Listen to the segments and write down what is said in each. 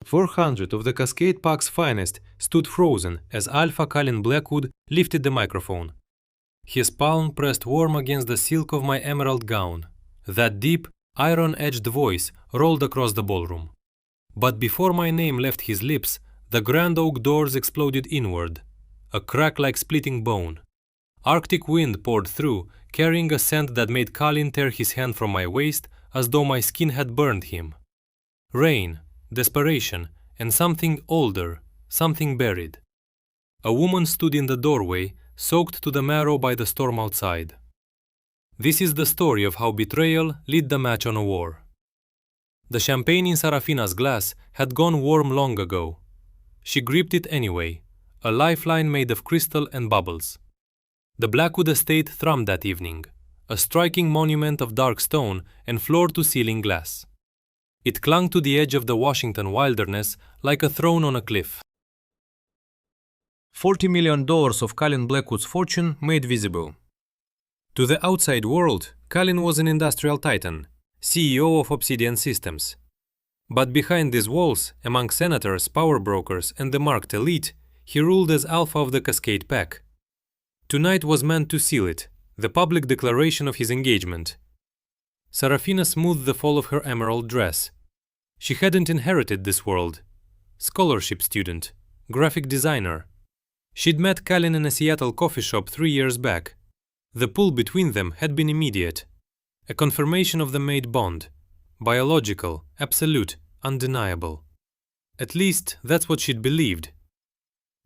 400 of the Cascade Park's finest stood frozen as Alpha Kalin Blackwood lifted the microphone. His palm pressed warm against the silk of my emerald gown. That deep, iron-edged voice rolled across the ballroom. But before my name left his lips, the grand oak doors exploded inward, a crack like splitting bone. Arctic wind poured through, carrying a scent that made Kalin tear his hand from my waist as though my skin had burned him. Rain, desperation, and something older, something buried. A woman stood in the doorway, soaked to the marrow by the storm outside. This is the story of how betrayal lit the match on a war. The champagne in Saraphina's glass had gone warm long ago. She gripped it anyway, a lifeline made of crystal and bubbles. The Blackwood estate thrummed that evening, a striking monument of dark stone and floor-to-ceiling glass. It clung to the edge of the Washington wilderness like a throne on a cliff. $40 million of Kalin Blackwood's fortune made visible. To the outside world, Kalin was an industrial titan, CEO of Obsidian Systems. But behind these walls, among senators, power brokers, and the marked elite, he ruled as alpha of the Cascade Pack. Tonight was meant to seal it, the public declaration of his engagement. Saraphina smoothed the fall of her emerald dress. She hadn't inherited this world. Scholarship student, graphic designer. She'd met Kalin in a Seattle coffee shop 3 years back. The pull between them had been immediate. A confirmation of the made bond. Biological, absolute, undeniable. At least that's what she'd believed.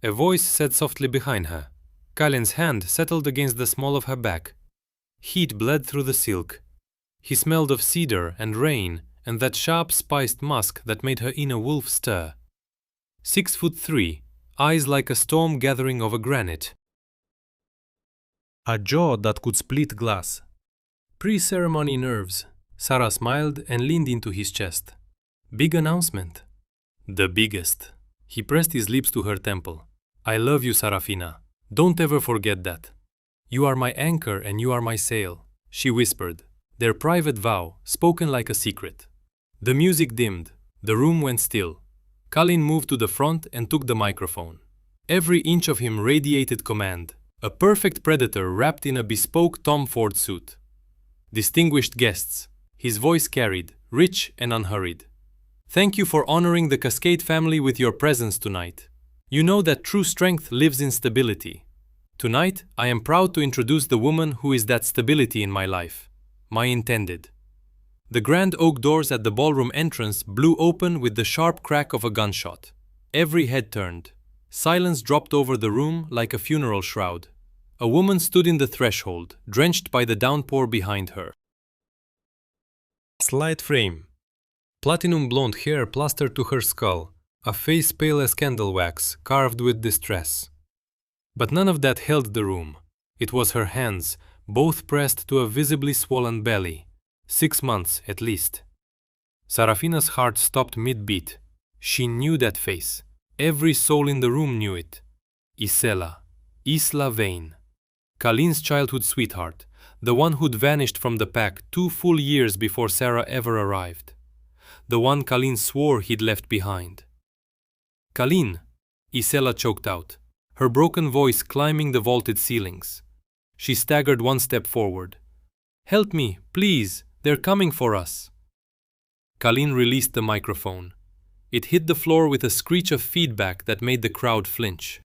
A voice said softly behind her. Kalin's hand settled against the small of her back. Heat bled through the silk. He smelled of cedar and rain and that sharp spiced musk that made her inner wolf stir. 6'3", eyes like a storm gathering over granite. A jaw that could split glass. Pre-ceremony nerves. Sarah smiled and leaned into his chest. Big announcement. The biggest. He pressed his lips to her temple. I love you, Saraphina. Don't ever forget that. You are my anchor and you are my sail, she whispered, their private vow, spoken like a secret. The music dimmed. The room went still. Kalin moved to the front and took the microphone. Every inch of him radiated command, a perfect predator wrapped in a bespoke Tom Ford suit. Distinguished guests, his voice carried, rich and unhurried. Thank you for honoring the Cascade family with your presence tonight. You know that true strength lives in stability. Tonight, I am proud to introduce the woman who is that stability in my life, my intended. The grand oak doors at the ballroom entrance blew open with the sharp crack of a gunshot. Every head turned. Silence dropped over the room like a funeral shroud. A woman stood in the threshold, drenched by the downpour behind her. Slight frame. Platinum blonde hair plastered to her skull, a face pale as candle wax, carved with distress. But none of that held the room. It was her hands, both pressed to a visibly swollen belly. 6 months, at least. Saraphina's heart stopped mid-beat. She knew that face. Every soul in the room knew it. Isela. Isla Vane. Kalin's childhood sweetheart, the one who'd vanished from the pack 2 full years before Sarah ever arrived. The one Kalin swore he'd left behind. Kalin, Isela choked out, her broken voice climbing the vaulted ceilings. She staggered 1 step forward. Help me, please, they're coming for us. Kalin released the microphone. It hit the floor with a screech of feedback that made the crowd flinch.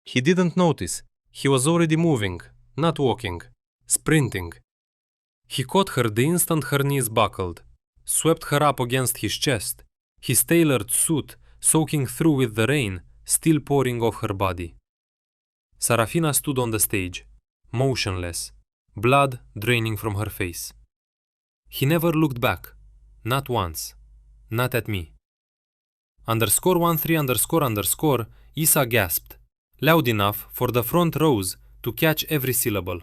He didn't notice. He was already moving, not walking, sprinting. He caught her the instant her knees buckled, swept her up against his chest, his tailored suit soaking through with the rain, still pouring off her body. Saraphina stood on the stage, motionless, blood draining from her face. He never looked back, not once, not at me. _13__, Isa gasped, loud enough for the front rows to catch every syllable.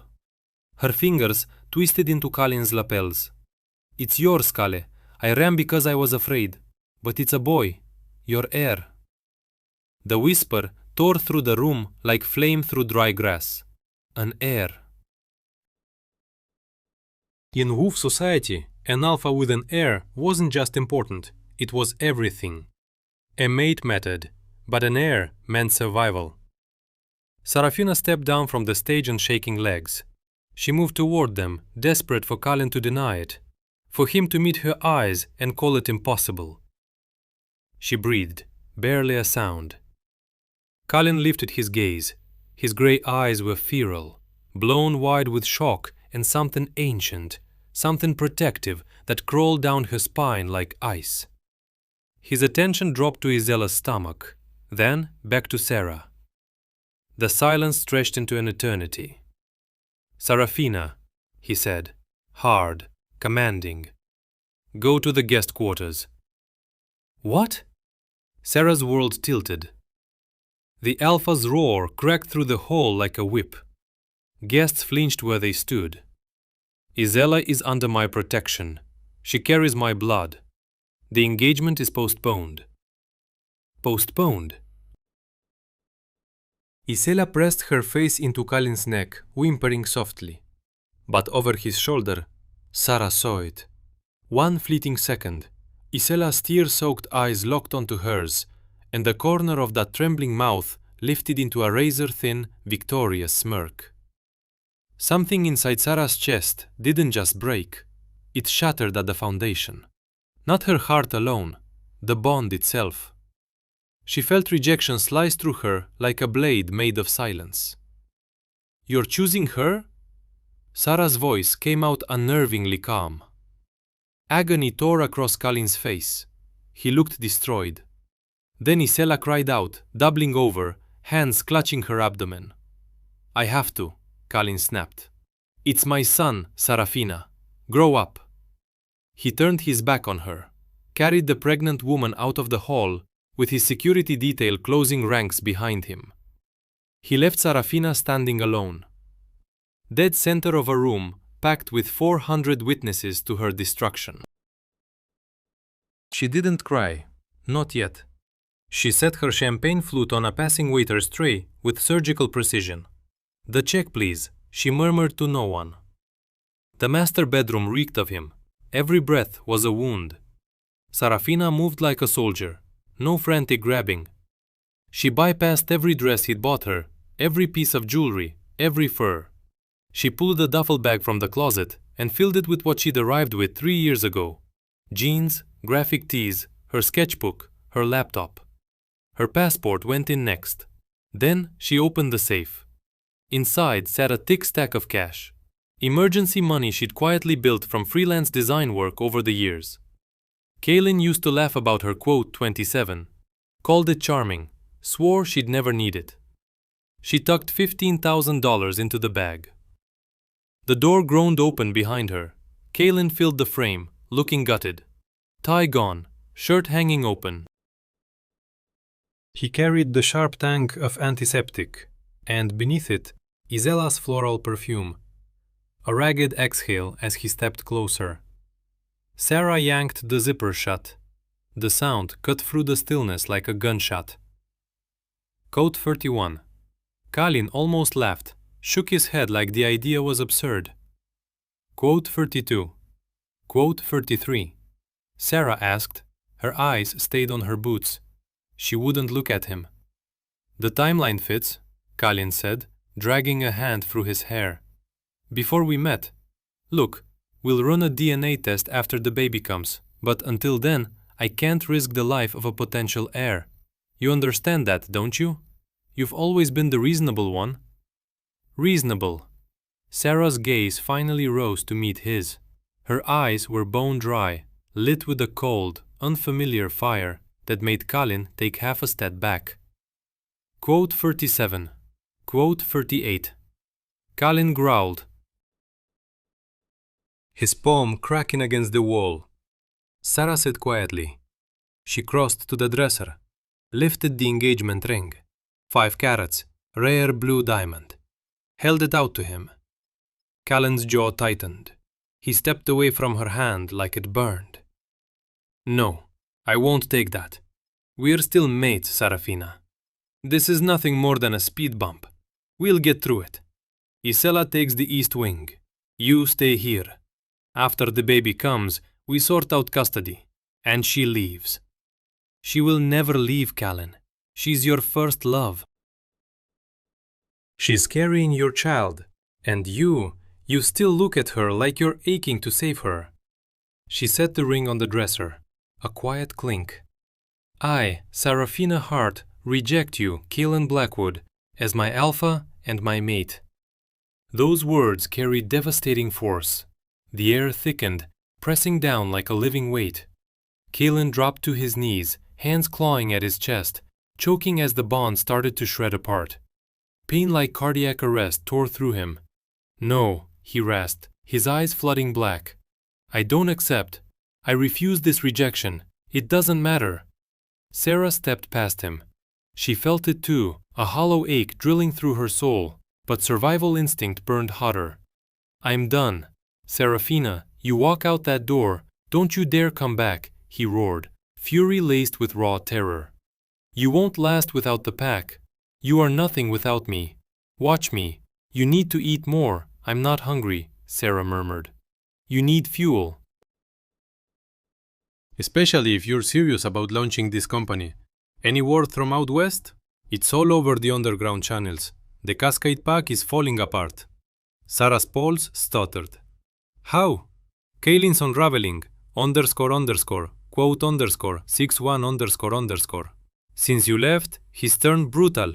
Her fingers twisted into Kalin's lapels. It's yours, Kale. I ran because I was afraid. But it's a boy. Your heir. The whisper tore through the room like flame through dry grass. An heir. In Wolf society, an alpha with an heir wasn't just important. It was everything. A mate mattered, but an heir meant survival. Saraphina stepped down from the stage on shaking legs. She moved toward them, desperate for Kalin to deny it, for him to meet her eyes and call it impossible. She breathed, barely a sound. Kalin lifted his gaze. His grey eyes were feral, blown wide with shock and something ancient, something protective that crawled down her spine like ice. His attention dropped to Isella's stomach, then back to Sarah. The silence stretched into an eternity. "Saraphina," he said, hard, commanding. "Go to the guest quarters." "What?" Sarah's world tilted. The alpha's roar cracked through the hall like a whip. Guests flinched where they stood. "Isella is under my protection. She carries my blood. The engagement is postponed." "Postponed?" Isella pressed her face into Kalin's neck, whimpering softly. But over his shoulder, Sarah saw it. One fleeting second, Isella's tear-soaked eyes locked onto hers, and the corner of that trembling mouth lifted into a razor-thin, victorious smirk. Something inside Sarah's chest didn't just break. It shattered at the foundation. Not her heart alone, the bond itself. She felt rejection slice through her like a blade made of silence. "You're choosing her?" Sarah's voice came out unnervingly calm. Agony tore across Kalin's face. He looked destroyed. Then Isella cried out, doubling over, hands clutching her abdomen. "I have to," Kalin snapped. "It's my son, Saraphina. Grow up." He turned his back on her, carried the pregnant woman out of the hall, with his security detail closing ranks behind him. He left Saraphina standing alone. Dead center of a room packed with 400 witnesses to her destruction. She didn't cry, not yet. She set her champagne flute on a passing waiter's tray with surgical precision. "The check, please," she murmured to no one. The master bedroom reeked of him. Every breath was a wound. Saraphina moved like a soldier, no frantic grabbing. She bypassed every dress he'd bought her, every piece of jewelry, every fur. She pulled a duffel bag from the closet and filled it with what she'd arrived with 3 years ago. Jeans, graphic tees, her sketchbook, her laptop. Her passport went in next. Then she opened the safe. Inside sat a thick stack of cash. Emergency money she'd quietly built from freelance design work over the years. Kalin used to laugh about her quote 27, called it charming, swore she'd never need it. She tucked $15,000 into the bag. The door groaned open behind her. Kalin filled the frame, looking gutted. Tie gone, shirt hanging open. He carried the sharp tank of antiseptic, and beneath it, Isella's floral perfume. A ragged exhale as he stepped closer. Sarah yanked the zipper shut. The sound cut through the stillness like a gunshot. Code 31. Kalin almost laughed, shook his head like the idea was absurd. Quote 32. Quote 33. Sarah asked. Her eyes stayed on her boots. She wouldn't look at him. "The timeline fits," Kalin said, dragging a hand through his hair. "Before we met. Look, we'll run a DNA test after the baby comes, but until then, I can't risk the life of a potential heir. You understand that, don't you? You've always been the reasonable one." Reasonable. Sarah's gaze finally rose to meet his. Her eyes were bone dry, lit with a cold, unfamiliar fire that made Kalin take half a step back. Quote 37. Quote 38. Kalin growled, his palm cracking against the wall. Sarah said quietly. She crossed to the dresser, lifted the engagement ring, 5 carats, rare blue diamond, held it out to him. Kalin's jaw tightened. He stepped away from her hand like it burned. "No, I won't take that. We're still mates, Saraphina. This is nothing more than a speed bump. We'll get through it. Isella takes the east wing. You stay here. After the baby comes, we sort out custody. And she leaves. She will never leave, Kalin. She's your first love. She's carrying your child, and you still look at her like you're aching to save her. She set the ring on the dresser. A quiet clink. I, Saraphina Hart, reject you, Kalin Blackwood, as my alpha and my mate. Those words carried devastating force. The air thickened, pressing down like a living weight. Kalin dropped to his knees, hands clawing at his chest, choking as the bond started to shred apart. Pain like cardiac arrest tore through him. No, he rasped, his eyes flooding black. I don't accept. I refuse this rejection. It doesn't matter. Sarah stepped past him. She felt it too, a hollow ache drilling through her soul, but survival instinct burned hotter. I'm done. Saraphina, you walk out that door. Don't you dare come back, he roared, fury laced with raw terror. You won't last without the pack. You are nothing without me. Watch me. You need to eat more. I'm not hungry, Sarah murmured. You need fuel. Especially if you're serious about launching this company. Any word from out west? It's all over the underground channels. The Cascade Pack is falling apart. Sarah's pulse stuttered. How? Kalin's unraveling. __, quote _ 61 __. Since you left, he's turned brutal,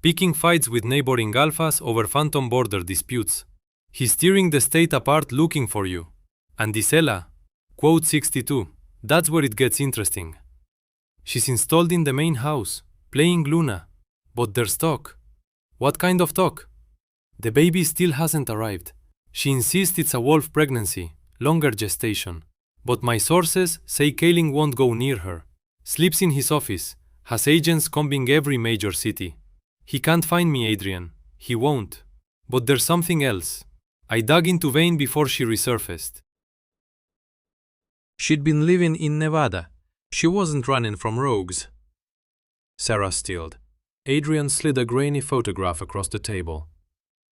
picking fights with neighboring alphas over phantom border disputes. He's tearing the state apart looking for you. And Isela, quote 62, that's where it gets interesting. She's installed in the main house, playing Luna. But there's talk. What kind of talk? The baby still hasn't arrived. She insists it's a wolf pregnancy, longer gestation. But my sources say Kalin won't go near her. Sleeps in his office, has agents combing every major city. He can't find me, Adrian. He won't. But there's something else. I dug into vein before she resurfaced. She'd been living in Nevada. She wasn't running from rogues. Sarah stilled. Adrian slid a grainy photograph across the table.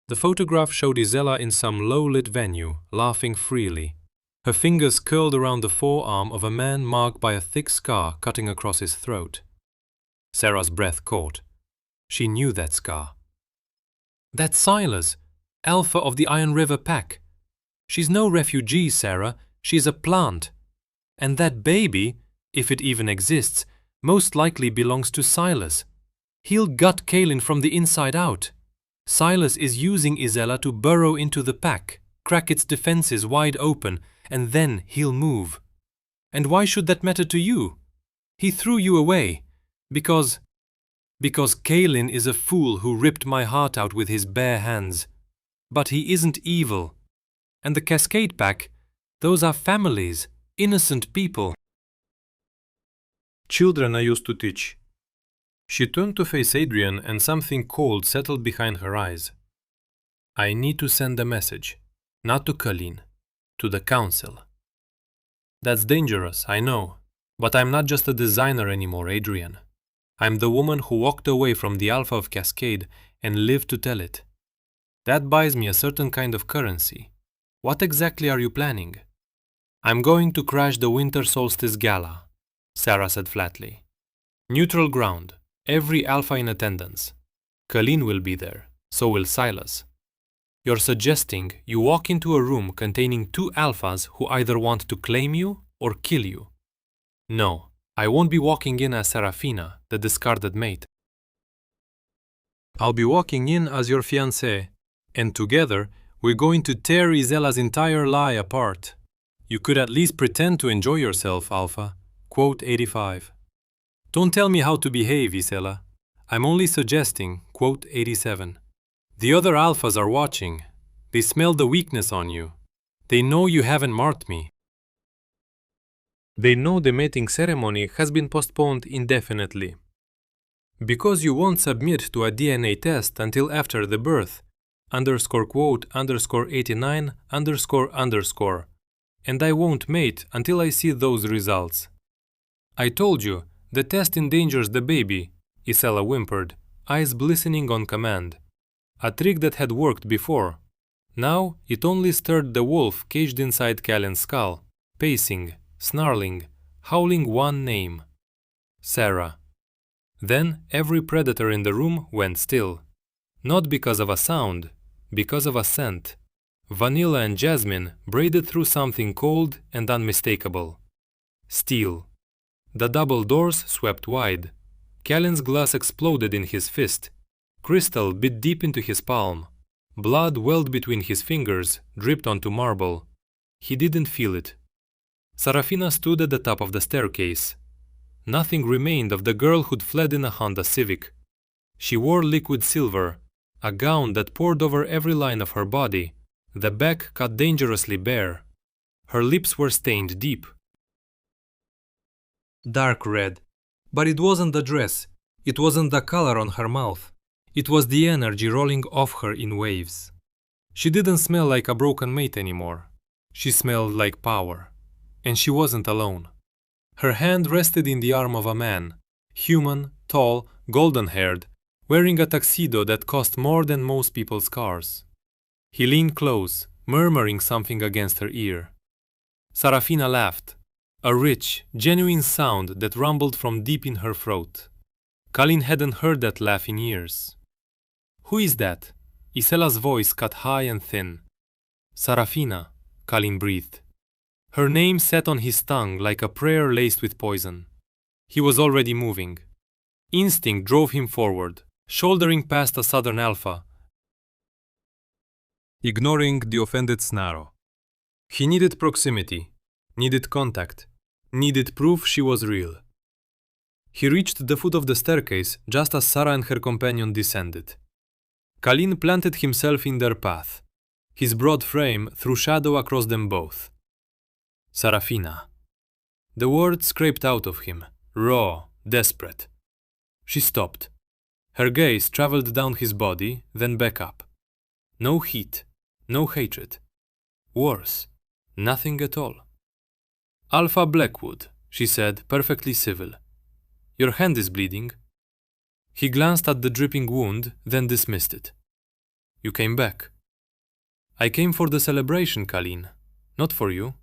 The photograph showed Isela in some low-lit venue, laughing freely. Her fingers curled around the forearm of a man marked by a thick scar cutting across his throat. Sarah's breath caught. She knew that scar. That's Silas, alpha of the Iron River Pack. She's no refugee, Sarah. She's a plant. And that baby, if it even exists, most likely belongs to Silas. He'll gut Kalin from the inside out. Silas is using Isela to burrow into the pack, crack its defenses wide open, and then he'll move. And why should that matter to you? He threw you away. Because Kalin is a fool who ripped my heart out with his bare hands. But he isn't evil. And the Cascade Pack, those are families, innocent people. Children I used to teach. She turned to face Adrian and something cold settled behind her eyes. I need to send a message, not to Kalin, to the council. That's dangerous, I know, but I'm not just a designer anymore, Adrian. I'm the woman who walked away from the Alpha of Cascade and lived to tell it. That buys me a certain kind of currency. What exactly are you planning? I'm going to crash the Winter Solstice Gala, Sarah said flatly. Neutral ground, every Alpha in attendance. Kalin will be there, so will Silas. You're suggesting you walk into a room containing two Alphas who either want to claim you or kill you. No, I won't be walking in as Saraphina, the discarded mate. I'll be walking in as your fiancé, and together we're going to tear Isela's entire lie apart. You could at least pretend to enjoy yourself, Alpha. Quote 85. Don't tell me how to behave, Isela. I'm only suggesting, quote 87. The other Alphas are watching. They smell the weakness on you. They know you haven't marked me. They know the mating ceremony has been postponed indefinitely. Because you won't submit to a DNA test until after the birth, _quote _89 __, and I won't mate until I see those results. I told you, the test endangers the baby, Isela whimpered, eyes glistening on command. A trick that had worked before. Now it only stirred the wolf caged inside Kalin's skull, pacing, snarling, howling one name: Sarah. Then every predator in the room went still. Not because of a sound, because of a scent. Vanilla and jasmine braided through something cold and unmistakable. Steel. The double doors swept wide. Kalin's glass exploded in his fist. Crystal bit deep into his palm. Blood welled between his fingers, dripped onto marble. He didn't feel it. Saraphina stood at the top of the staircase. Nothing remained of the girl who'd fled in a Honda Civic. She wore liquid silver, a gown that poured over every line of her body, the back cut dangerously bare. Her lips were stained deep. Dark red. But it wasn't the dress, it wasn't the color on her mouth. It was the energy rolling off her in waves. She didn't smell like a broken mate anymore. She smelled like power. And she wasn't alone. Her hand rested in the arm of a man, human, tall, golden-haired, wearing a tuxedo that cost more than most people's cars. He leaned close, murmuring something against her ear. Saraphina laughed, a rich, genuine sound that rumbled from deep in her throat. Kalin hadn't heard that laugh in years. "Who is that?" Isela's voice cut high and thin. "Saraphina," Kalin breathed. Her name sat on his tongue like a prayer laced with poison. He was already moving. Instinct drove him forward, shouldering past a southern alpha, ignoring the offended snarl. He needed proximity, needed contact, needed proof she was real. He reached the foot of the staircase just as Sarah and her companion descended. Kalin planted himself in their path. His broad frame threw shadow across them both. Saraphina. The word scraped out of him, raw, desperate. She stopped. Her gaze traveled down his body, then back up. No heat, no hatred. Worse, nothing at all. "Alpha Blackwood," she said, perfectly civil. "Your hand is bleeding." He glanced at the dripping wound, then dismissed it. "You came back." "I came for the celebration, Kalin, not for you."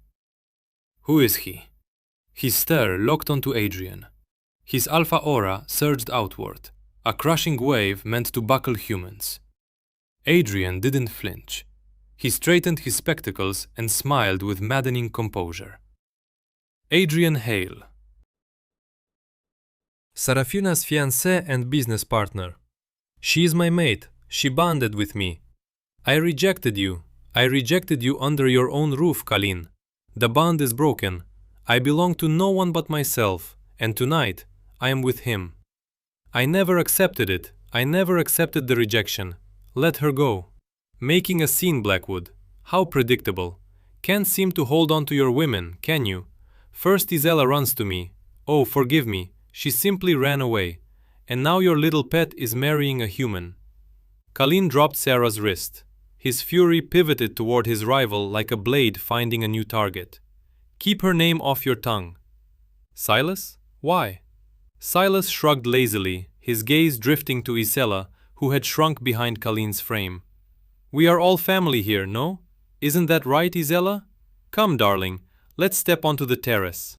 "Who is he?" His stare locked onto Adrian. His alpha aura surged outward, a crushing wave meant to buckle humans. Adrian didn't flinch. He straightened his spectacles and smiled with maddening composure. Adrian Hale. Saraphina's fiancé and business partner. She is my mate. She bonded with me. I rejected you. I rejected you under your own roof, Kalin. The bond is broken. I belong to no one but myself, and tonight I am with him. I never accepted it. I never accepted the rejection. Let her go. Making a scene, Blackwood. How predictable. Can't seem to hold on to your women, can you? First Isela runs to me. Oh, forgive me. She simply ran away. And now your little pet is marrying a human. Kalin dropped Sarah's wrist. His fury pivoted toward his rival like a blade finding a new target. Keep her name off your tongue. Silas? Why? Silas shrugged lazily, his gaze drifting to Isela, who had shrunk behind Kalin's frame. We are all family here, no? Isn't that right, Isela? Come, darling, let's step onto the terrace.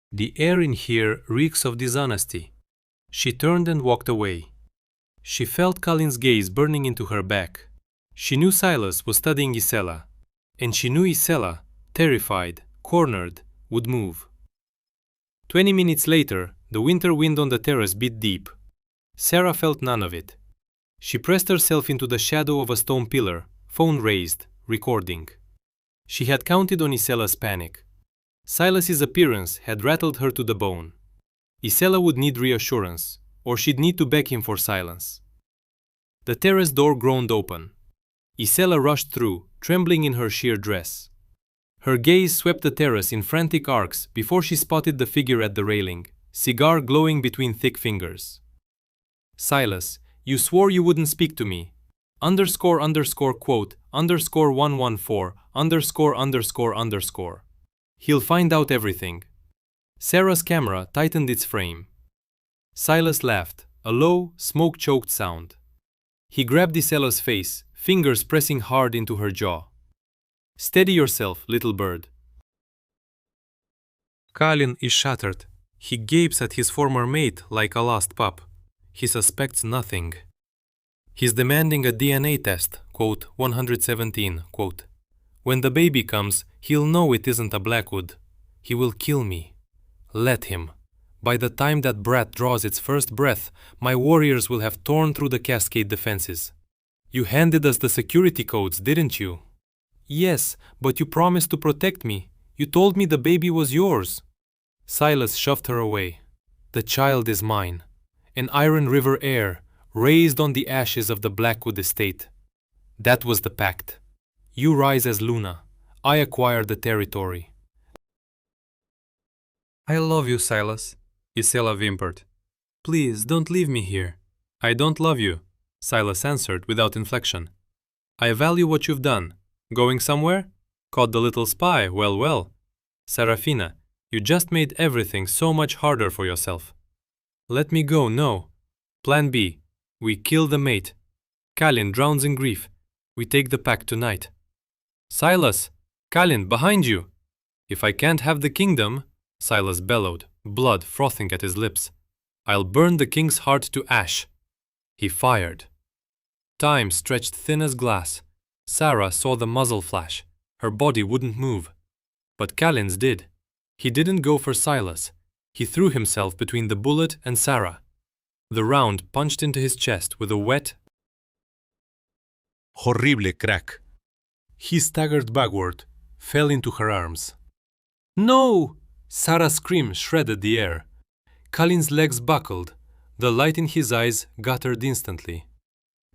The air in here reeks of dishonesty. She turned and walked away. She felt Kalin's gaze burning into her back. She knew Silas was studying Isela, and she knew Isela, terrified, cornered, would move. 20 minutes later, the winter wind on the terrace beat deep. Sarah felt none of it. She pressed herself into the shadow of a stone pillar, phone raised, recording. She had counted on Isela's panic. Silas's appearance had rattled her to the bone. Isela would need reassurance, or she'd need to beg him for silence. The terrace door groaned open. Isela rushed through, trembling in her sheer dress. Her gaze swept the terrace in frantic arcs before she spotted the figure at the railing, cigar glowing between thick fingers. Silas, you swore you wouldn't speak to me. Quote, 114, He'll find out everything. Sarah's camera tightened its frame. Silas laughed, a low, smoke-choked sound. He grabbed Isela's face, fingers pressing hard into her jaw. Steady yourself, little bird. Kalin is shattered. He gapes at his former mate like a lost pup. He suspects nothing. He's demanding a DNA test, quote, 117, quote. When the baby comes, he'll know it isn't a Blackwood. He will kill me. Let him. By the time that brat draws its first breath, my warriors will have torn through the Cascade defenses. You handed us the security codes, didn't you? Yes, but you promised to protect me. You told me the baby was yours. Silas shoved her away. The child is mine. An Iron River heir, raised on the ashes of the Blackwood estate. That was the pact. You rise as Luna. I acquire the territory. I love you, Silas, Isela whimpered. Please, don't leave me here. I don't love you, Silas answered without inflection. I value what you've done. Going somewhere? Caught the little spy, well, well. Saraphina, you just made everything so much harder for yourself. Let me go, no. Plan B. We kill the mate. Kalin drowns in grief. We take the pack tonight. Silas! Kalin, behind you! If I can't have the kingdom, Silas bellowed, blood frothing at his lips, I'll burn the king's heart to ash. He fired. Time stretched thin as glass. Sarah saw the muzzle flash. Her body wouldn't move. But Kalin's did. He didn't go for Silas. He threw himself between the bullet and Sarah. The round punched into his chest with a wet, horrible crack. He staggered backward, fell into her arms. No! Sarah's scream shredded the air. Kalin's legs buckled. The light in his eyes guttered instantly.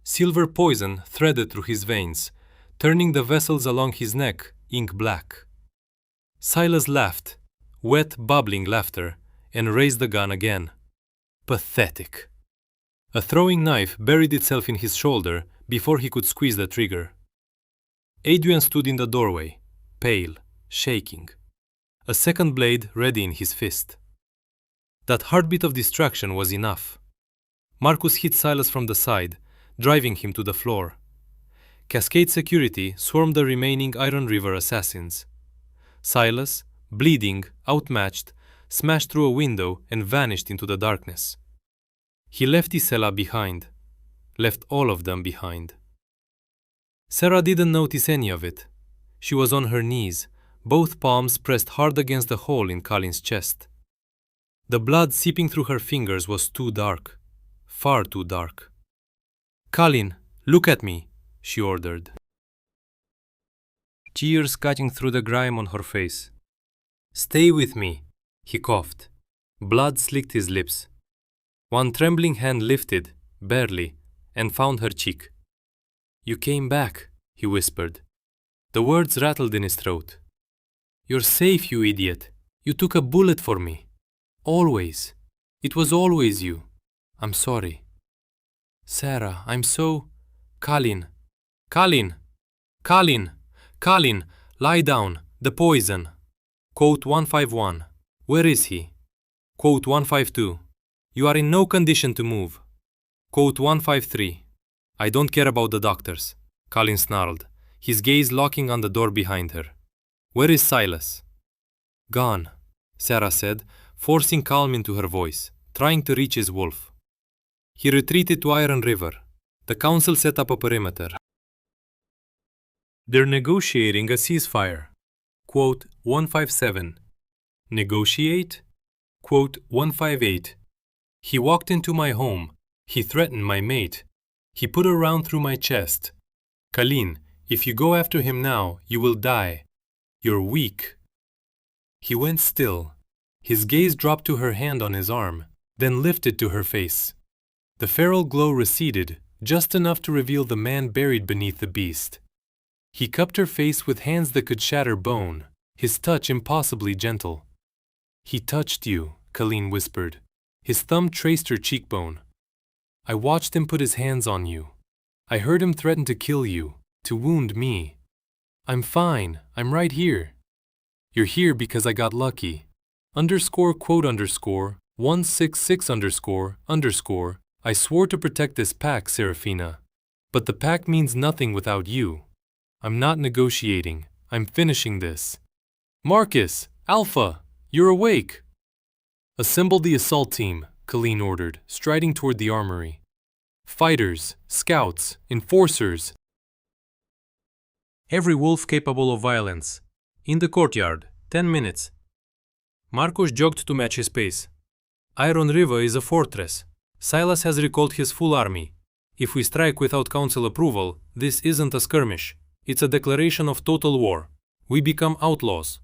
Silver poison threaded through his veins, turning the vessels along his neck ink black. Silas laughed, wet, bubbling laughter, and raised the gun again. Pathetic. A throwing knife buried itself in his shoulder before he could squeeze the trigger. Adrian stood in the doorway, pale, shaking. A second blade ready in his fist. That heartbeat of distraction was enough. Marcus hit Silas from the side, driving him to the floor. Cascade security swarmed the remaining Iron River assassins. Silas, bleeding, outmatched, smashed through a window and vanished into the darkness. He left Isela behind. Left all of them behind. Sarah didn't notice any of it. She was on her knees, both palms pressed hard against the hole in Kalin's chest. The blood seeping through her fingers was too dark. Far too dark. Kalin, look at me, she ordered. Tears cutting through the grime on her face. Stay with me, he coughed. Blood slicked his lips. One trembling hand lifted, barely, and found her cheek. You came back, he whispered. The words rattled in his throat. You're safe, you idiot. You took a bullet for me. Always. It was always you. I'm sorry. Sarah, I'm so... Kalin. Kalin! Kalin! Kalin! Lie down. The poison. Quote 151. Where is he? Quote 152. You are in no condition to move. Quote 153. I don't care about the doctors, Kalin snarled, his gaze locking on the door behind her. Where is Silas? Gone, Sarah said, forcing calm into her voice, trying to reach his wolf. He retreated to Iron River. The council set up a perimeter. They're negotiating a ceasefire. Quote 157. Negotiate? Quote 158. He walked into my home. He threatened my mate. He put a round through my chest. Kalin, if you go after him now, you will die. You're weak. He went still. His gaze dropped to her hand on his arm, then lifted to her face. The feral glow receded, just enough to reveal the man buried beneath the beast. He cupped her face with hands that could shatter bone, his touch impossibly gentle. He touched you, Kalin whispered. His thumb traced her cheekbone. I watched him put his hands on you. I heard him threaten to kill you, to wound me. I'm fine. I'm right here. You're here because I got lucky. Underscore quote underscore 166 underscore underscore. I swore to protect this pack, Saraphina. But the pack means nothing without you. I'm not negotiating. I'm finishing this. Marcus! Alpha! You're awake! Assemble the assault team, Kalin ordered, striding toward the armory. Fighters, scouts, enforcers. Every wolf capable of violence. In the courtyard, 10 minutes. Marcos jogged to match his pace. Iron River is a fortress. Silas has recalled his full army. If we strike without council approval, this isn't a skirmish. It's a declaration of total war. We become outlaws.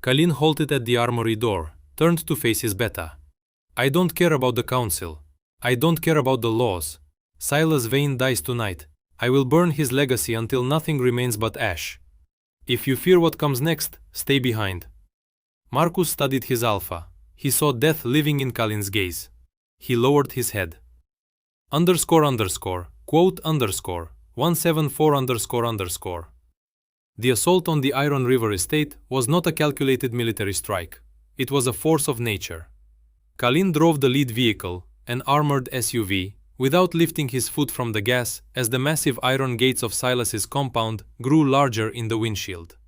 Kalin halted at the armory door, turned to face his beta. I don't care about the council. I don't care about the laws. Silas Vane dies tonight. I will burn his legacy until nothing remains but ash. If you fear what comes next, stay behind. Marcus studied his alpha. He saw death living in Kalin's gaze. He lowered his head. Quote underscore, 174 underscore. The assault on the Iron River estate was not a calculated military strike. It was a force of nature. Kalin drove the lead vehicle, an armored SUV, without lifting his foot from the gas as the massive iron gates of Silas's compound grew larger in the windshield.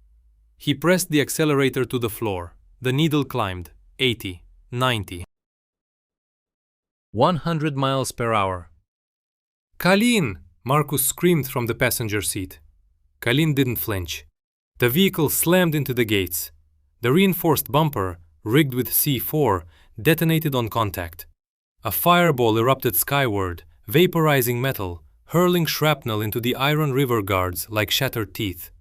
He pressed the accelerator to the floor. The needle climbed, 80, 90. 100 miles per hour. Kalin! Marcus screamed from the passenger seat. Kalin didn't flinch. The vehicle slammed into the gates. The reinforced bumper, rigged with C4, detonated on contact. A fireball erupted skyward, vaporizing metal, hurling shrapnel into the Iron River guards like shattered teeth.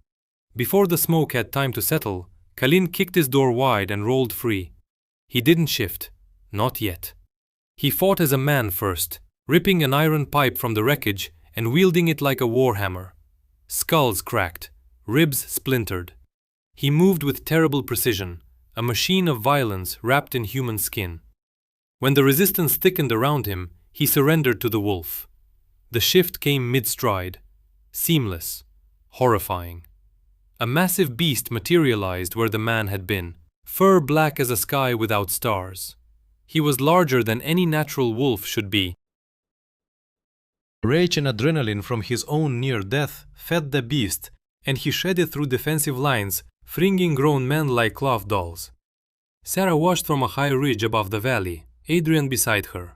Before the smoke had time to settle, Kalin kicked his door wide and rolled free. He didn't shift. Not yet. He fought as a man first, ripping an iron pipe from the wreckage and wielding it like a warhammer. Skulls cracked, ribs splintered. He moved with terrible precision, a machine of violence wrapped in human skin. When the resistance thickened around him, he surrendered to the wolf. The shift came mid-stride, seamless, horrifying. A massive beast materialized where the man had been, fur black as a sky without stars. He was larger than any natural wolf should be. Rage and adrenaline from his own near death fed the beast, and he shredded through defensive lines, fringing grown men like cloth dolls. Sarah watched from a high ridge above the valley, Adrian beside her.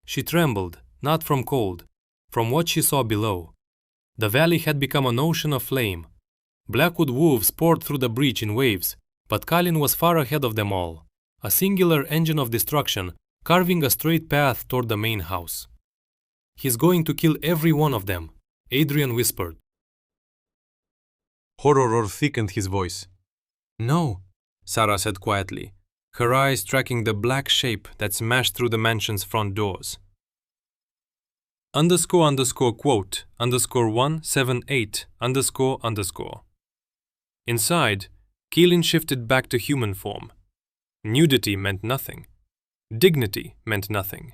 She trembled, not from cold, from what she saw below. The valley had become an ocean of flame. Blackwood wolves poured through the breach in waves, but Kalin was far ahead of them all, a singular engine of destruction, carving a straight path toward the main house. He's going to kill every one of them, Adrian whispered. Horror thickened his voice. No, Sarah said quietly, her eyes tracking the black shape that smashed through the mansion's front doors. Quote, 178, Inside, Kalin shifted back to human form. Nudity meant nothing. Dignity meant nothing.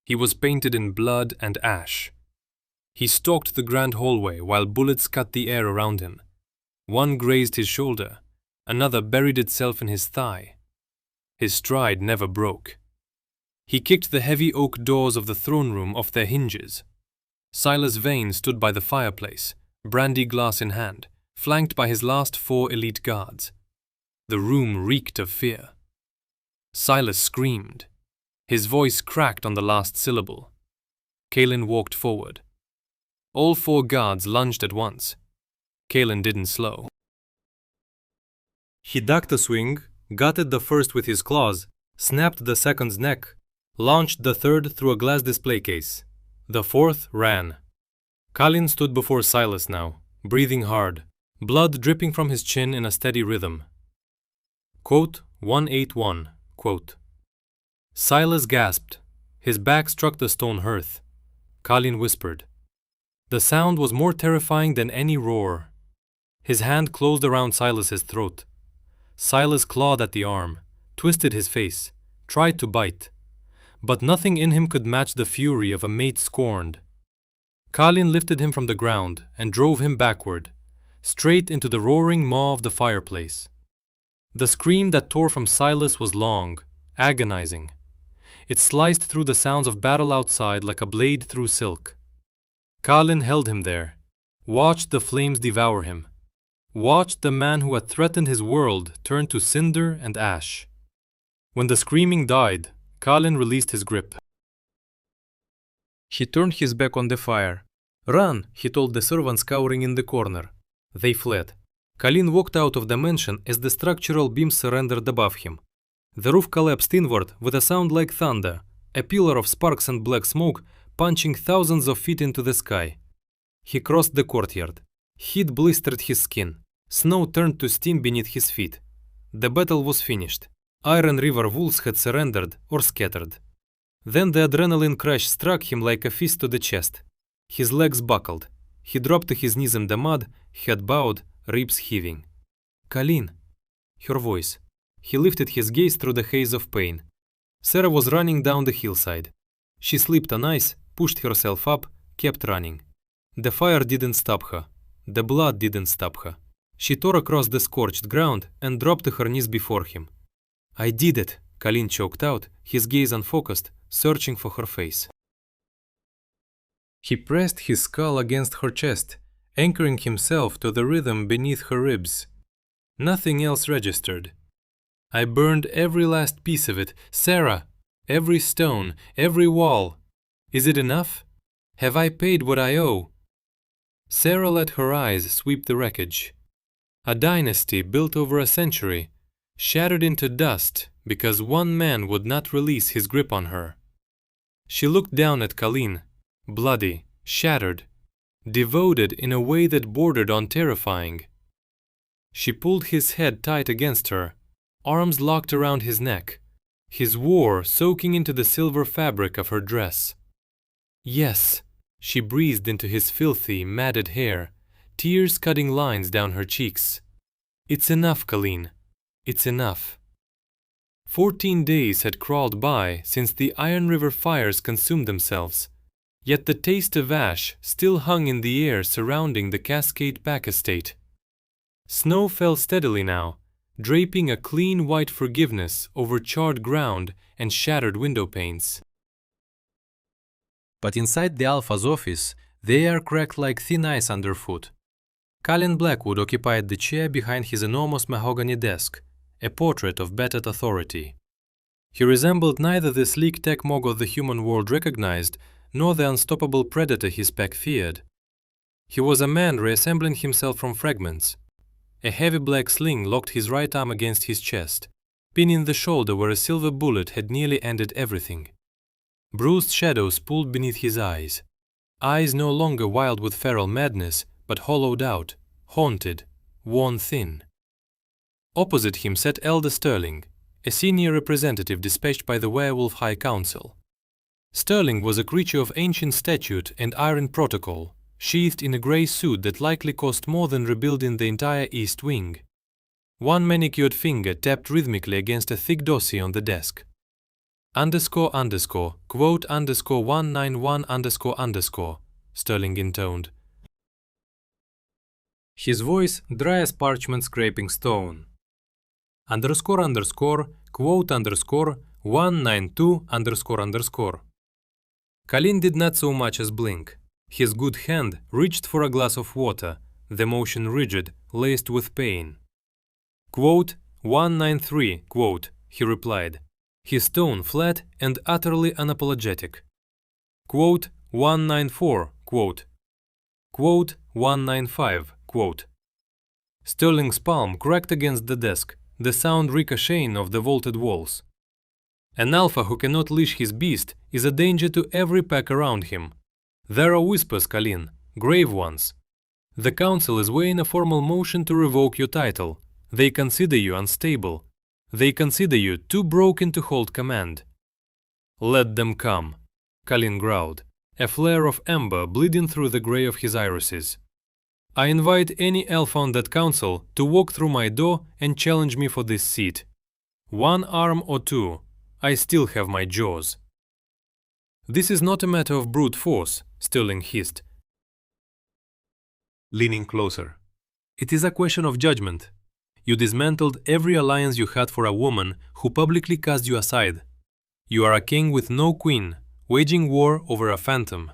He was painted in blood and ash. He stalked the grand hallway while bullets cut the air around him. One grazed his shoulder, another buried itself in his thigh. His stride never broke. He kicked the heavy oak doors of the throne room off their hinges. Silas Vane stood by the fireplace, brandy glass in hand, flanked by his last 4 elite guards. The room reeked of fear. Silas screamed. His voice cracked on the last syllable. Kalin walked forward. All 4 guards lunged at once. Kalin didn't slow. He ducked a swing, gutted the first with his claws, snapped the second's neck, launched the third through a glass display case. The 4th ran. Kalin stood before Silas now, breathing hard, blood dripping from his chin in a steady rhythm. Quote 181, quote. Silas gasped. His back struck the stone hearth. Kalin whispered. The sound was more terrifying than any roar. His hand closed around Silas's throat. Silas clawed at the arm, twisted his face, tried to bite. But nothing in him could match the fury of a mate scorned. Kalin lifted him from the ground and drove him backward, straight into the roaring maw of the fireplace. The scream that tore from Silas was long, agonizing. It sliced through the sounds of battle outside like a blade through silk. Kalin held him there, watched the flames devour him. watched the man who had threatened his world turn to cinder and ash. When the screaming died, Kalin released his grip. He turned his back on the fire. "Run," he told the servants cowering in the corner. They fled. Kalin walked out of the mansion as the structural beams surrendered above him. The roof collapsed inward with a sound like thunder, a pillar of sparks and black smoke punching thousands of feet into the sky. He crossed the courtyard. Heat blistered his skin. Snow turned to steam beneath his feet. The battle was finished. Iron River wolves had surrendered or scattered. Then the adrenaline crash struck him like a fist to the chest. His legs buckled. He dropped to his knees in the mud, head bowed, ribs heaving. "Kalin!" Her voice. He lifted his gaze through the haze of pain. Sarah was running down the hillside. She slipped on ice, pushed herself up, kept running. The fire didn't stop her. The blood didn't stop her. She tore across the scorched ground and dropped to her knees before him. "I did it," Kalin choked out, his gaze unfocused, searching for her face. He pressed his skull against her chest, anchoring himself to the rhythm beneath her ribs. Nothing else registered. "I burned every last piece of it, Sarah, every stone, every wall. Is it enough? Have I paid what I owe?" Sarah let her eyes sweep the wreckage. A dynasty built over a century, shattered into dust because one man would not release his grip on her. She looked down at Kalin, bloody, shattered, devoted in a way that bordered on terrifying. She pulled his head tight against her, arms locked around his neck, his war soaking into the silver fabric of her dress. "Yes," she breathed into his filthy, matted hair, tears cutting lines down her cheeks. "It's enough, Kalin. It's enough." 14 days had crawled by since the Iron River fires consumed themselves, yet the taste of ash still hung in the air surrounding the Cascade Pack estate. Snow fell steadily now, draping a clean white forgiveness over charred ground and shattered window panes. But inside the Alpha's office, the air cracked like thin ice underfoot. Kalin Blackwood occupied the chair behind his enormous mahogany desk, a portrait of battered authority. He resembled neither the sleek tech mogul the human world recognized, nor the unstoppable predator his pack feared. He was a man reassembling himself from fragments. A heavy black sling locked his right arm against his chest, pinning the shoulder where a silver bullet had nearly ended everything. Bruised shadows pulled beneath his eyes no longer wild with feral madness, but hollowed out, haunted, worn thin. Opposite him sat Elder Sterling, a senior representative dispatched by the Werewolf High Council. Sterling was a creature of ancient statute and iron protocol, sheathed in a grey suit that likely cost more than rebuilding the entire East Wing. One manicured finger tapped rhythmically against a thick dossier on the desk. __quote _191__, Sterling intoned. His voice dry as parchment scraping stone. __quote _192__. Kalin did not so much as blink. His good hand reached for a glass of water, the motion rigid, laced with pain. "Quote 193, quote," he replied, his tone flat and utterly unapologetic. "Quote 194, quote. Quote 195, quote." Sterling's palm cracked against the desk, the sound ricocheting off the vaulted walls. An alpha who cannot leash his beast is a danger to every pack around him. There are whispers, Kalin, grave ones. The council is weighing a formal motion to revoke your title. They consider you unstable. They consider you too broken to hold command. "Let them come," Kalin growled, a flare of amber bleeding through the grey of his irises. "I invite any alpha on that council to walk through my door and challenge me for this seat. One arm or two, I still have my jaws." "This is not a matter of brute force," Sterling hissed, leaning closer. "It is a question of judgment. You dismantled every alliance you had for a woman who publicly cast you aside. You are a king with no queen, waging war over a phantom.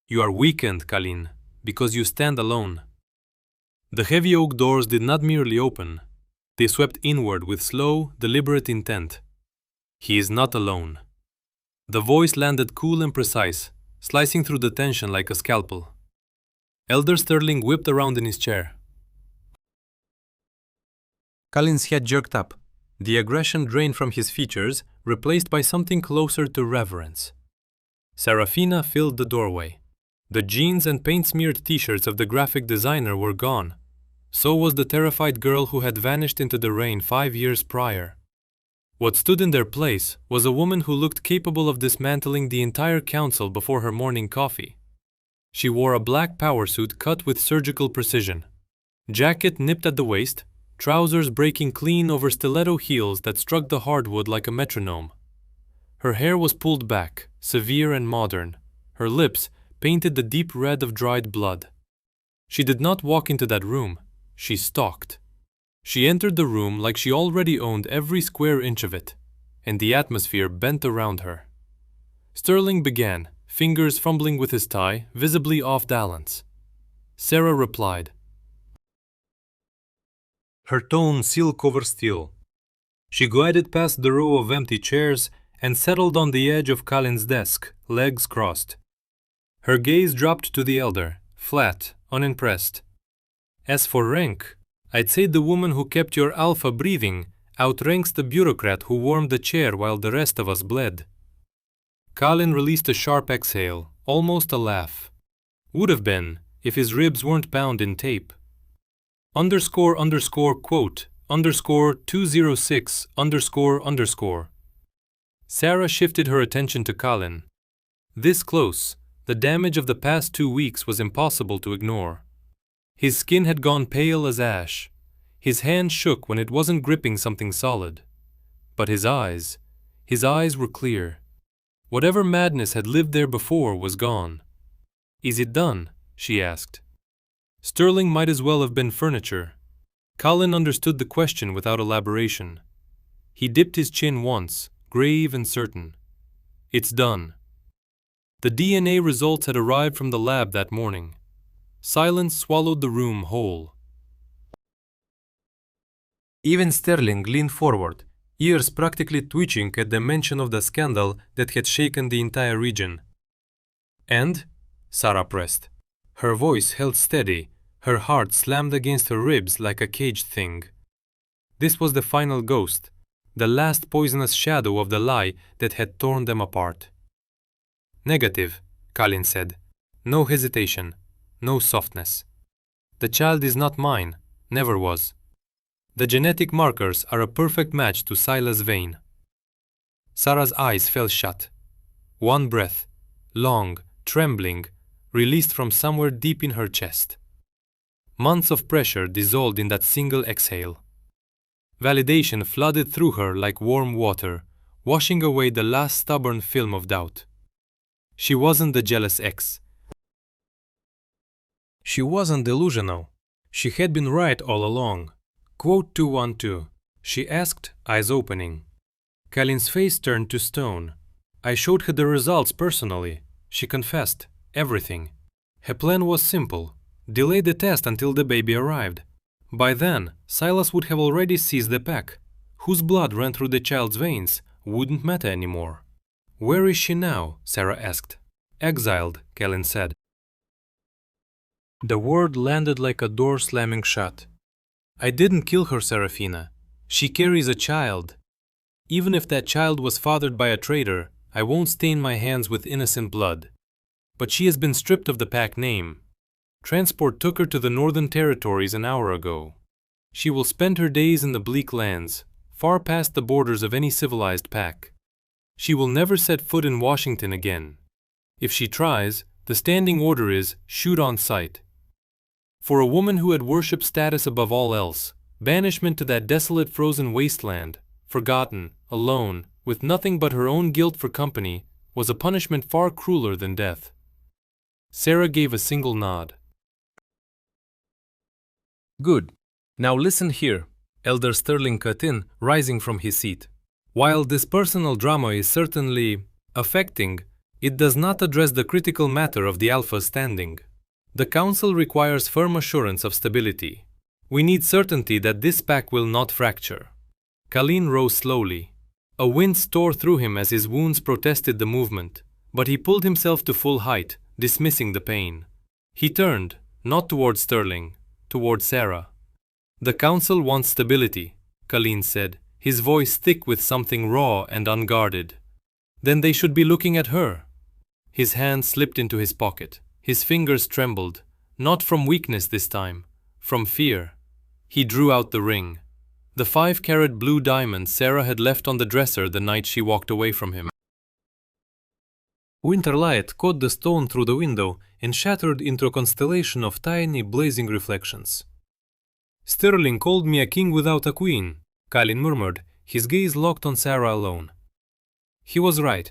You are weakened, Kalin, because you stand alone." The heavy oak doors did not merely open. They swept inward with slow, deliberate intent. He is not alone. The voice landed cool and precise, slicing through the tension like a scalpel. Elder Sterling whipped around in his chair. Kalin's head jerked up, the aggression drained from his features, replaced by something closer to reverence. Saraphina filled the doorway. The jeans and paint-smeared t-shirts of the graphic designer were gone. So was the terrified girl who had vanished into the rain 5 years prior. What stood in their place was a woman who looked capable of dismantling the entire council before her morning coffee. She wore a black power suit cut with surgical precision. Jacket nipped at the waist, trousers breaking clean over stiletto heels that struck the hardwood like a metronome. Her hair was pulled back, severe and modern. Her lips painted the deep red of dried blood. She did not walk into that room. She stalked. She entered the room like she already owned every square inch of it, and the atmosphere bent around her. Sterling began, fingers fumbling with his tie, visibly off balance. Sarah replied, her tone silk over steel. She glided past the row of empty chairs and settled on the edge of Kalin's desk, legs crossed. Her gaze dropped to the elder, flat, unimpressed. As for rank, I'd say the woman who kept your alpha breathing outranks the bureaucrat who warmed the chair while the rest of us bled. Kalin released a sharp exhale, almost a laugh. Would have been, if his ribs weren't bound in tape. __quote, _206, __. Sarah shifted her attention to Kalin. This close, the damage of the past 2 weeks was impossible to ignore. His skin had gone pale as ash. His hand shook when it wasn't gripping something solid. But his eyes were clear. Whatever madness had lived there before was gone. Is it done? She asked. Sterling might as well have been furniture. Kalin understood the question without elaboration. He dipped his chin once, grave and certain. It's done. The DNA results had arrived from the lab that morning. Silence swallowed the room whole. Even Sterling leaned forward, ears practically twitching at the mention of the scandal that had shaken the entire region. And? Sarah pressed. Her voice held steady, her heart slammed against her ribs like a caged thing. This was the final ghost, the last poisonous shadow of the lie that had torn them apart. Negative, Kalin said. No hesitation, no softness. The child is not mine, never was. The genetic markers are a perfect match to Silas' vein. Sarah's eyes fell shut. One breath, long, trembling, released from somewhere deep in her chest. Months of pressure dissolved in that single exhale. Validation flooded through her like warm water, washing away the last stubborn film of doubt. She wasn't the jealous ex. She wasn't delusional. She had been right all along. Quote 212. She asked, eyes opening. Kalin's face turned to stone. I showed her the results personally. She confessed. Everything. Her plan was simple. Delay the test until the baby arrived. By then, Silas would have already seized the pack. Whose blood ran through the child's veins wouldn't matter anymore. Where is she now? Sarah asked. Exiled, Kalin said. The word landed like a door slamming shut. I didn't kill her, Saraphina. She carries a child. Even if that child was fathered by a traitor, I won't stain my hands with innocent blood. But she has been stripped of the pack name. Transport took her to the Northern Territories an hour ago. She will spend her days in the bleak lands, far past the borders of any civilized pack. She will never set foot in Washington again. If she tries, the standing order is shoot on sight. For a woman who had worshipped status above all else, banishment to that desolate frozen wasteland, forgotten, alone, with nothing but her own guilt for company, was a punishment far crueler than death. Sarah gave a single nod. Good. Now listen here, Elder Sterling cut in, rising from his seat. While this personal drama is certainly affecting, it does not address the critical matter of the alpha's standing. The Council requires firm assurance of stability. We need certainty that this pack will not fracture. Kalin rose slowly. A wind tore through him as his wounds protested the movement, but he pulled himself to full height, dismissing the pain. He turned, not toward Sterling, toward Sarah. The Council wants stability, Kalin said, his voice thick with something raw and unguarded. Then they should be looking at her. His hand slipped into his pocket. His fingers trembled, not from weakness this time, from fear. He drew out the ring. The 5-carat blue diamond Sarah had left on the dresser the night she walked away from him. Winter light caught the stone through the window and shattered into a constellation of tiny, blazing reflections. "Sterling called me a king without a queen," Kalin murmured, his gaze locked on Sarah alone. "He was right.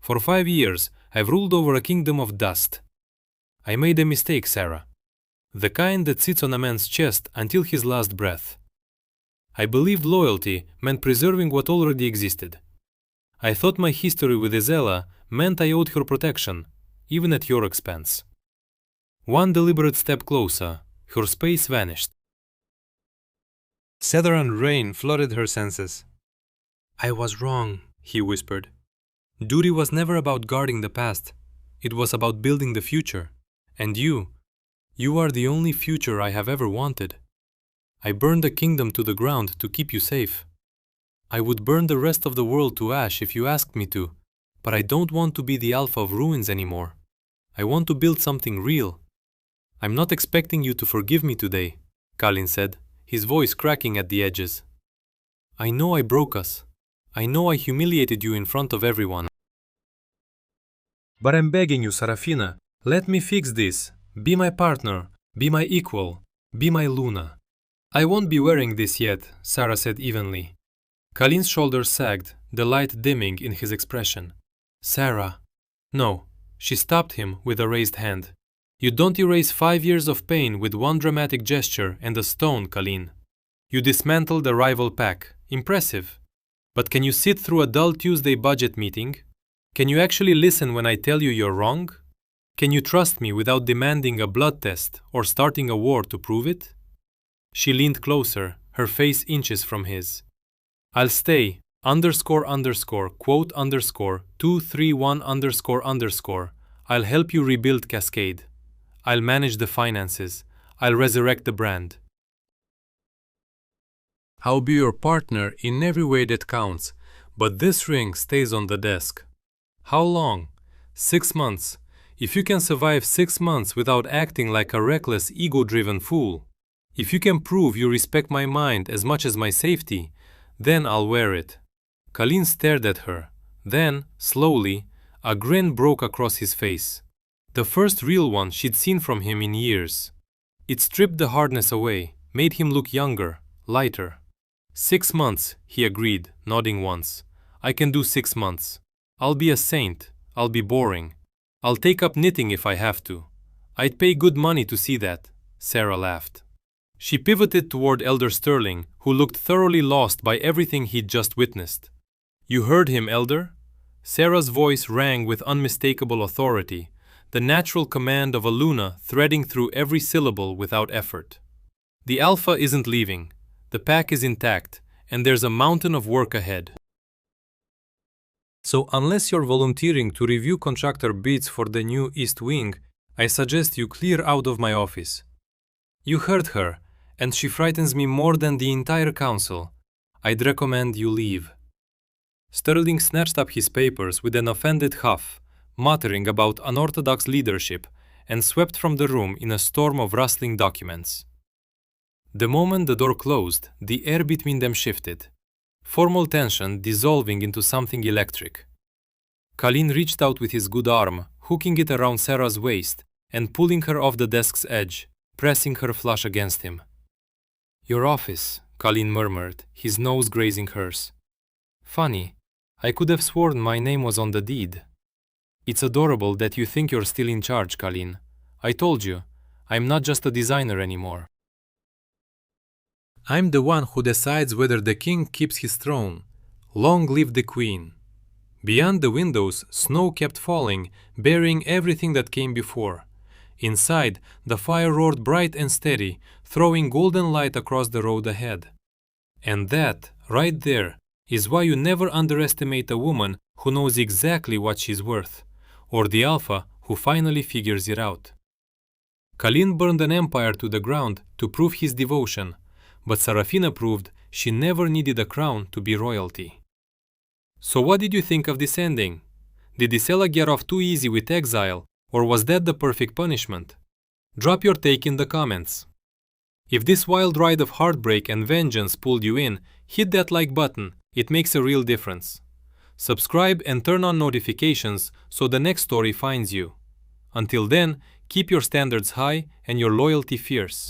For 5 years, I've ruled over a kingdom of dust. I made a mistake, Sarah. The kind that sits on a man's chest until his last breath. I believed loyalty meant preserving what already existed. I thought my history with Isella meant I owed her protection, even at your expense. One deliberate step closer, her space vanished." Southern rain flooded her senses. "I was wrong," he whispered. "Duty was never about guarding the past. It was about building the future. And you are the only future I have ever wanted. I burned the kingdom to the ground to keep you safe. I would burn the rest of the world to ash if you asked me to, but I don't want to be the alpha of ruins anymore. I want to build something real. I'm not expecting you to forgive me today," Kalin said, his voice cracking at the edges. "I know I broke us. I know I humiliated you in front of everyone. But I'm begging you, Saraphina, let me fix this. Be my partner, be my equal, be my Luna." "I won't be wearing this yet," Sarah said evenly. Kalin's shoulders sagged, the light dimming in his expression. "Sarah." "No," she stopped him with a raised hand. "You don't erase 5 years of pain with one dramatic gesture and a stone, Kalin. You dismantled a rival pack. Impressive. But can you sit through a dull Tuesday budget meeting? Can you actually listen when I tell you you're wrong? Can you trust me without demanding a blood test or starting a war to prove it?" She leaned closer, her face inches from his. "I'll stay, quote 231 I'll help you rebuild Cascade. I'll manage the finances. I'll resurrect the brand. I'll be your partner in every way that counts, but this ring stays on the desk. How long? 6 months. If you can survive 6 months without acting like a reckless, ego-driven fool, if you can prove you respect my mind as much as my safety, then I'll wear it." Kalin stared at her. Then, slowly, a grin broke across his face. The first real one she'd seen from him in years. It stripped the hardness away, made him look younger, lighter. 6 months, he agreed, nodding once. "I can do 6 months. I'll be a saint. I'll be boring. I'll take up knitting if I have to. I'd pay good money to see that," Sarah laughed. She pivoted toward Elder Sterling, who looked thoroughly lost by everything he'd just witnessed. "You heard him, Elder?" Sarah's voice rang with unmistakable authority, the natural command of a Luna threading through every syllable without effort. "The Alpha isn't leaving. The pack is intact, and there's a mountain of work ahead. So unless you're volunteering to review contractor bids for the new East Wing, I suggest you clear out of my office. You heard her, and she frightens me more than the entire council. I'd recommend you leave." Sterling snatched up his papers with an offended huff, muttering about unorthodox leadership, and swept from the room in a storm of rustling documents. The moment the door closed, the air between them shifted, formal tension dissolving into something electric. Kalin reached out with his good arm, hooking it around Sarah's waist and pulling her off the desk's edge, pressing her flush against him. "Your office," Kalin murmured, his nose grazing hers. "Funny, I could have sworn my name was on the deed." "It's adorable that you think you're still in charge, Kalin. I told you, I'm not just a designer anymore. I'm the one who decides whether the king keeps his throne. Long live the queen." Beyond the windows, snow kept falling, burying everything that came before. Inside, the fire roared bright and steady, throwing golden light across the road ahead. And that, right there, is why you never underestimate a woman who knows exactly what she's worth, or the alpha who finally figures it out. Kalin burned an empire to the ground to prove his devotion, but Saraphina proved she never needed a crown to be royalty. So what did you think of this ending? Did Isela get off too easy with exile, or was that the perfect punishment? Drop your take in the comments. If this wild ride of heartbreak and vengeance pulled you in, hit that like button, it makes a real difference. Subscribe and turn on notifications so the next story finds you. Until then, keep your standards high and your loyalty fierce.